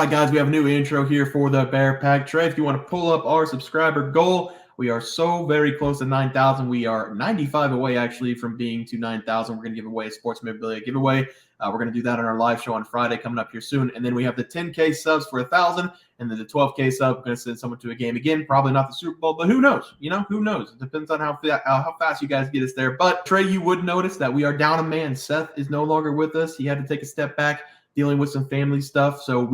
right, guys, we have a new intro here for the Bear Pack. Trey, if you want to pull up our subscriber goal, we are so very close to 9,000. We are 95 away, actually, from being to 9,000. We're going to give away a sports memorabilia giveaway. We're going to do that on our live show on Friday coming up here soon. And then we have the 10K subs for 1,000, and then the 12K sub. We're going to send someone to a game again. Probably not the Super Bowl, but who knows? Who knows? It depends on how fast you guys get us there. But, Trey, you would notice that we are down a man. Seth is no longer with us. He had to take a step back, dealing with some family stuff. So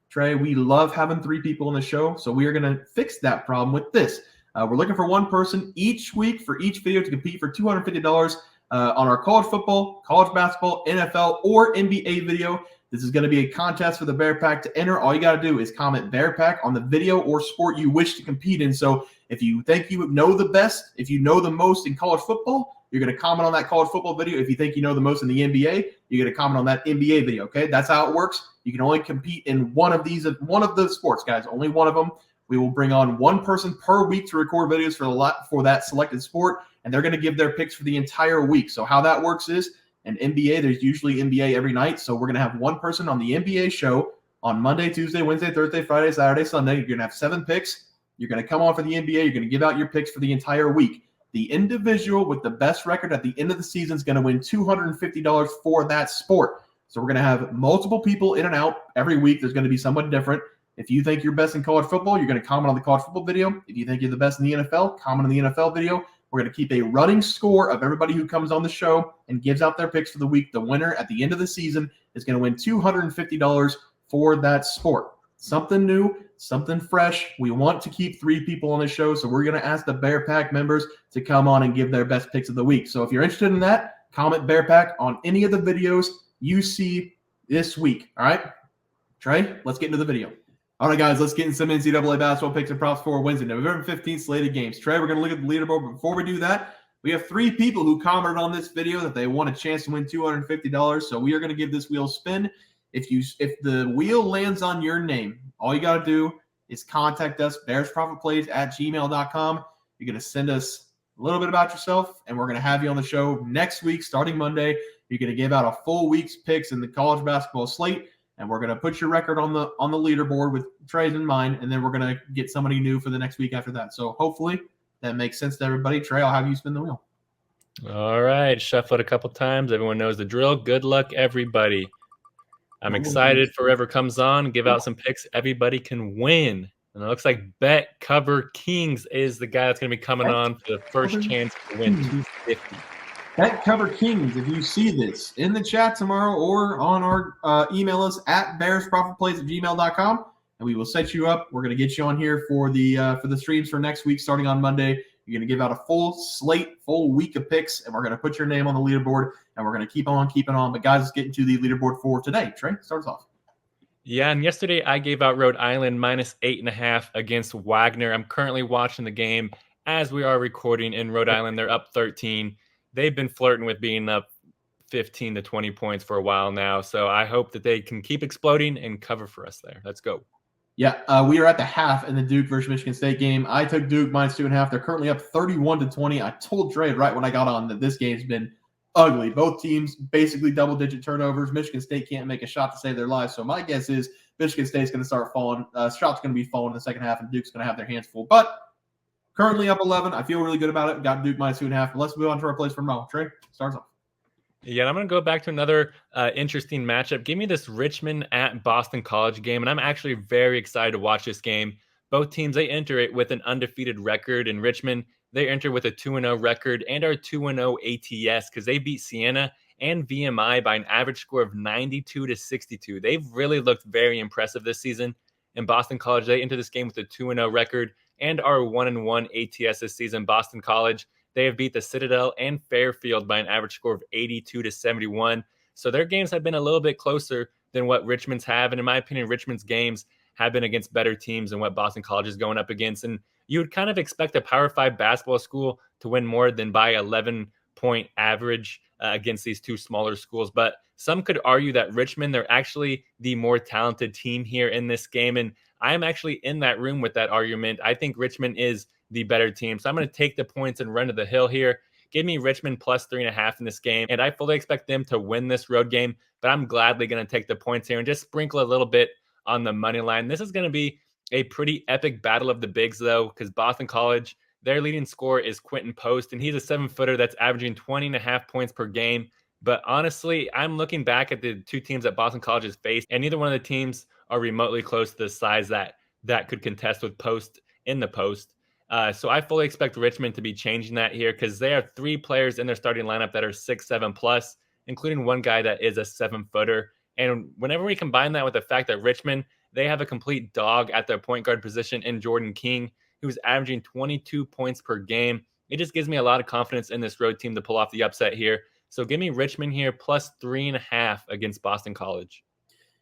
Trey, we love having 3 people on the show. So we are going to fix that problem with this. We're looking for one person each week for each video to compete for $250 on our college football, college basketball, NFL, or NBA video. This is going to be a contest for the Bear Pack to enter. All you got to do is comment Bear Pack on the video or sport you wish to compete in. So if you think you know the best, if you know the most in college football, you're going to comment on that college football video. If you think you know the most in the NBA, you're going to comment on that NBA video, okay? That's how it works. You can only compete in one of the sports, guys, only one of them. We will bring on one person per week to record videos for that selected sport, and they're going to give their picks for the entire week. So how that works is, in NBA, there's usually NBA every night, so we're going to have one person on the NBA show on Monday, Tuesday, Wednesday, Thursday, Friday, Saturday, Sunday. You're going to have 7 picks. You're going to come on for the NBA. You're going to give out your picks for the entire week. The individual with the best record at the end of the season is going to win $250 for that sport. So we're going to have multiple people in and out every week. There's going to be someone different. If you think you're best in college football, you're going to comment on the college football video. If you think you're the best in the NFL, comment on the NFL video. We're going to keep a running score of everybody who comes on the show and gives out their picks for the week. The winner at the end of the season is going to win $250 for that sport. Something new, something fresh. We want to keep 3 people on the show, so we're going to ask the Bear Pack members to come on and give their best picks of the week. So if you're interested in that, comment Bear Pack on any of the videos you see this week. All right, Trey, let's get into the video. All right, guys, let's get in some NCAA basketball picks and props for Wednesday, November 15th slated games. Trey, we're going to look at the leaderboard. But before we do that, we have 3 people who commented on this video that they want a chance to win $250. So we are going to give this wheel a spin. If the wheel lands on your name, all you got to do is contact us, bearsprofitplays@gmail.com. You're going to send us a little bit about yourself, and we're going to have you on the show next week, starting Monday. You're going to give out a full week's picks in the college basketball slate. And we're going to put your record on the leaderboard with Trey's in mind, and then we're going to get somebody new for the next week after that. So hopefully that makes sense to everybody. Trey, I'll have you spin the wheel. All right. Shuffle it a couple times. Everyone knows the drill. Good luck, everybody. I'm excited for whoever comes on. Give out some picks. Everybody can win. And it looks like Bet Cover Kings is the guy that's going to be coming on for the first chance to win $250. Bet Cover Kings, if you see this in the chat tomorrow or on our email us at bearsprofitplays@gmail.com, and we will set you up. We're going to get you on here for the streams for next week starting on Monday. You're going to give out a full slate, full week of picks, and we're going to put your name on the leaderboard, and we're going to keep on keeping on. But, guys, let's get into the leaderboard for today. Trey, start us off. Yeah, and yesterday I gave out Rhode Island -8.5 against Wagner. I'm currently watching the game as we are recording in Rhode Island. They're up 13. They've been flirting with being up 15 to 20 points for a while now. So I hope that they can keep exploding and cover for us there. Let's go. Yeah, we are at the half in the Duke versus Michigan State game. I took Duke -2.5. They're currently up 31-20. I told Trey right when I got on that this game's been ugly. Both teams basically double-digit turnovers. Michigan State can't make a shot to save their lives. So my guess is Michigan State's going to start falling. Shots going to be falling in the second half, and Duke's going to have their hands full. But currently up 11. I feel really good about it. Got Duke -2.5. But let's move on to our plays from Mo. Trey, starts off. Yeah, I'm going to go back to another interesting matchup. Give me this Richmond at Boston College game, and I'm actually very excited to watch this game. Both teams, they enter it with an undefeated record. In Richmond, they enter with a 2-0 record and are 2-0 ATS because they beat Siena and VMI by an average score of 92-62. They've really looked very impressive this season. In Boston College, they enter this game with a 2-0 record and are 1-1 ATS this season. Boston College, they have beat the Citadel and Fairfield by an average score of 82-71. So their games have been a little bit closer than what Richmond's have. And in my opinion, Richmond's games have been against better teams than what Boston College is going up against. And you would kind of expect a Power 5 basketball school to win more than by 11-point average against these two smaller schools. But some could argue that Richmond, they're actually the more talented team here in this game. And I'm actually in that room with that argument. I think Richmond is the better team. So I'm going to take the points and run to the hill here. Give me Richmond +3.5 in this game. And I fully expect them to win this road game, but I'm gladly going to take the points here and just sprinkle a little bit on the money line. This is going to be a pretty epic battle of the bigs, though, because Boston College, their leading scorer is Quentin Post, and he's a 7-footer that's averaging 20.5 points per game. But honestly, I'm looking back at the two teams that Boston College has faced, and neither one of the teams are remotely close to the size that could contest with Post in the post. So I fully expect Richmond to be changing that here because they have 3 players in their starting lineup that are 6'7 plus, including one guy that is a 7-footer. And whenever we combine that with the fact that Richmond, they have a complete dog at their point guard position in Jordan King, who's averaging 22 points per game, it just gives me a lot of confidence in this road team to pull off the upset here. So give me Richmond here plus 3.5 against Boston College.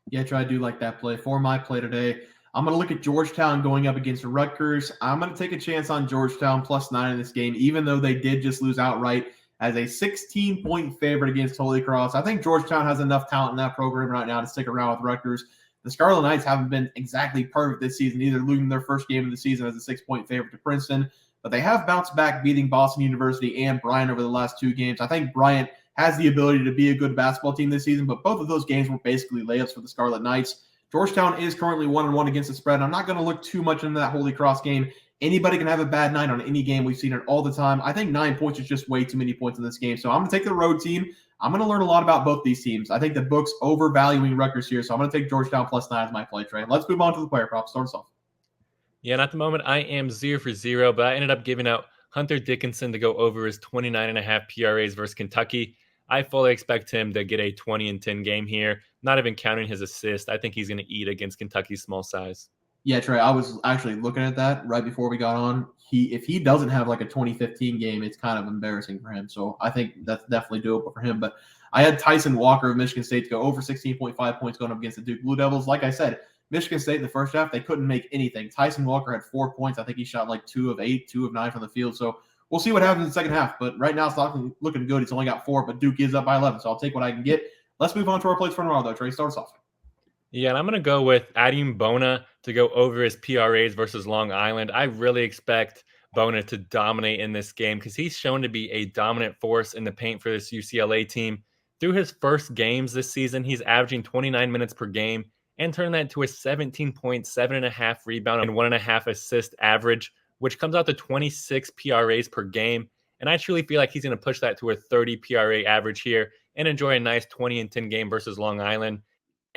Yeah, Trey, I do like that play. For my play today, I'm going to look at Georgetown going up against Rutgers. I'm going to take a chance on Georgetown plus 9 in this game, even though they did just lose outright as a 16-point favorite against Holy Cross. I think Georgetown has enough talent in that program right now to stick around with Rutgers. The Scarlet Knights haven't been exactly perfect this season, either losing their first game of the season as a 6-point favorite to Princeton, but they have bounced back, beating Boston University and Bryant over the last 2 games. I think Bryant has the ability to be a good basketball team this season, but both of those games were basically layups for the Scarlet Knights. Georgetown is currently 1-1 against the spread. I'm not going to look too much into that Holy Cross game. Anybody can have a bad night on any game. We've seen it all the time. I think 9 points is just way too many points in this game. So I'm going to take the road team. I'm going to learn a lot about both these teams. I think the book's overvaluing Rutgers here, so I'm going to take Georgetown plus 9 as my play, Trey. Let's move on to the player props. Start us off. Yeah, and at the moment, I am 0 for 0, but I ended up giving out Hunter Dickinson to go over his 29.5 PRAs versus Kentucky. I fully expect him to get a 20-10 game here, not even counting his assist. I think he's going to eat against Kentucky's small size. Yeah, Trey, I was actually looking at that right before we got on. If he doesn't have like a 2015 game, it's kind of embarrassing for him. So I think that's definitely doable for him. But I had Tyson Walker of Michigan State to go over 16.5 points going up against the Duke Blue Devils. Like I said, Michigan State in the first half, they couldn't make anything. Tyson Walker had 4 points. I think he shot like 2 of 8, 2 of 9 from the field. So we'll see what happens in the second half. But right now, it's not looking good. He's only got 4, but Duke is up by 11. So I'll take what I can get. Let's move on to our plays for tomorrow, though. Trey, start us off. Yeah, and I'm going to go with Adem Bona to go over his PRAs versus Long Island. I really expect Bona to dominate in this game because he's shown to be a dominant force in the paint for this UCLA team. Through his first games this season, he's averaging 29 minutes per game and turned that to a 17 point, 7.5 rebound, and 1.5 assist average, which comes out to 26 PRAs per game. And I truly feel like he's going to push that to a 30 PRA average here and enjoy a nice 20-10 game versus Long Island.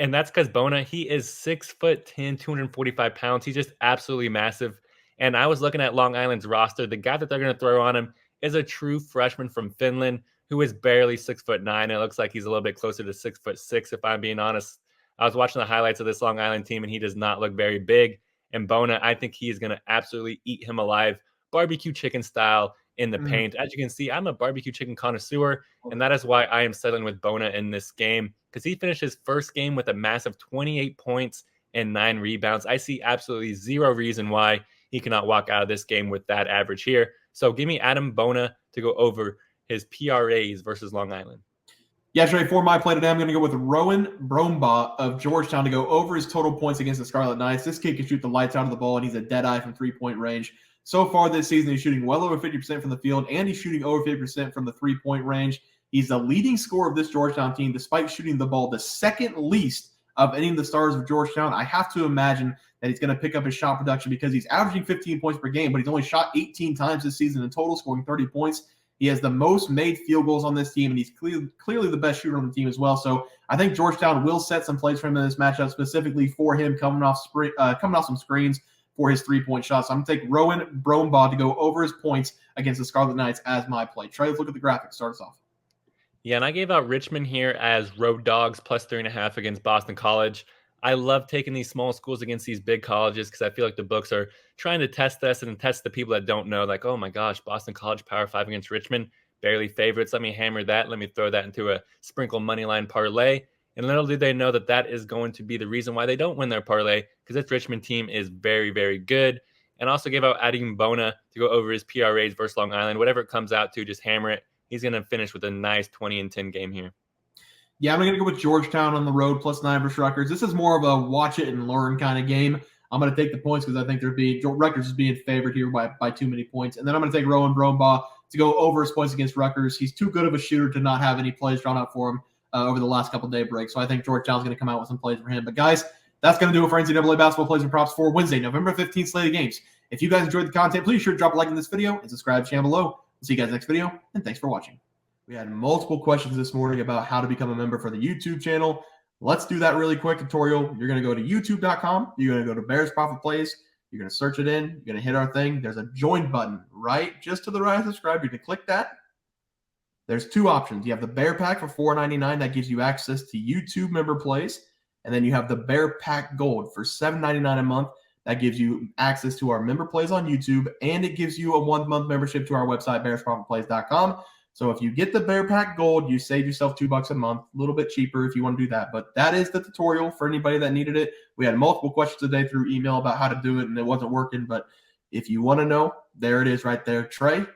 And that's because Bona, he is 6'10", 245 pounds. He's just absolutely massive. And I was looking at Long Island's roster. The guy that they're going to throw on him is a true freshman from Finland who is barely 6'9". It looks like he's a little bit closer to 6'6", if I'm being honest. I was watching the highlights of this Long Island team, and he does not look very big. And Bona, I think he is going to absolutely eat him alive, barbecue chicken style in the paint. As you can see, I'm a barbecue chicken connoisseur, and that is why I am settling with Bona in this game because he finished his first game with a massive 28 points and 9 rebounds. I see absolutely zero reason why he cannot walk out of this game with that average here. So give me Adem Bona to go over his PRAs versus Long Island. Yeah, Trey, for my play today, I'm going to go with Rowan Brumbaugh of Georgetown to go over his total points against the Scarlet Knights. This kid can shoot the lights out of the ball, and he's a dead eye from 3-point range. So far this season, he's shooting well over 50% from the field, and he's shooting over 50% from the 3-point range. He's the leading scorer of this Georgetown team, despite shooting the ball the second least of any of the stars of Georgetown. I have to imagine that he's going to pick up his shot production because he's averaging 15 points per game, but he's only shot 18 times this season in total, scoring 30 points. He has the most made field goals on this team, and he's clearly the best shooter on the team as well. So I think Georgetown will set some plays for him in this matchup, specifically for him coming off some screens for his 3-point shots. So I'm going to take Rowan Brumbaugh to go over his points against the Scarlet Knights as my play. Trey, let's look at the graphics. Start us off. Yeah, and I gave out Richmond here as road dogs plus 3.5 against Boston College. I love taking these small schools against these big colleges because I feel like the books are trying to test us and test the people that don't know. Like, oh my gosh, Boston College Power 5 against Richmond, barely favorites. Let me hammer that. Let me throw that into a sprinkle money line parlay. And little do they know that that is going to be the reason why they don't win their parlay because this Richmond team is very, very good. And also gave out Adem Bona to go over his PRAs versus Long Island. Whatever it comes out to, just hammer it. He's going to finish with a nice 20-10 game here. Yeah, I'm going to go with Georgetown on the road plus 9 versus Rutgers. This is more of a watch it and learn kind of game. I'm going to take the points because I think Rutgers is being favored here by too many points. And then I'm going to take Rowan Brumbaugh to go over his points against Rutgers. He's too good of a shooter to not have any plays drawn out for him over the last couple of day breaks. So I think Georgetown's going to come out with some plays for him. But guys, that's going to do it for NCAA basketball plays and props for Wednesday, November 15th slate of games. If you guys enjoyed the content, please sure to drop a like in this video and subscribe to the channel below. We'll see you guys next video, and thanks for watching. We had multiple questions this morning about how to become a member for the YouTube channel. Let's do that really quick tutorial. You're going to go to youtube.com. You're going to go to Bears Profit Plays. You're going to search it in. You're going to hit our thing. There's a join button right just to the right of subscribe. You're going to click that. There's two options. You have the Bear Pack for $4.99. That gives you access to YouTube member plays. And then you have the Bear Pack Gold for $7.99 a month. That gives you access to our member plays on YouTube, and it gives you a 1-month membership to our website, bearsprofitplays.com. So if you get the Bear Pack Gold, you save yourself $2 a month, a little bit cheaper if you want to do that. But that is the tutorial for anybody that needed it. We had multiple questions today through email about how to do it, and it wasn't working. But if you want to know, there it is right there. Trey,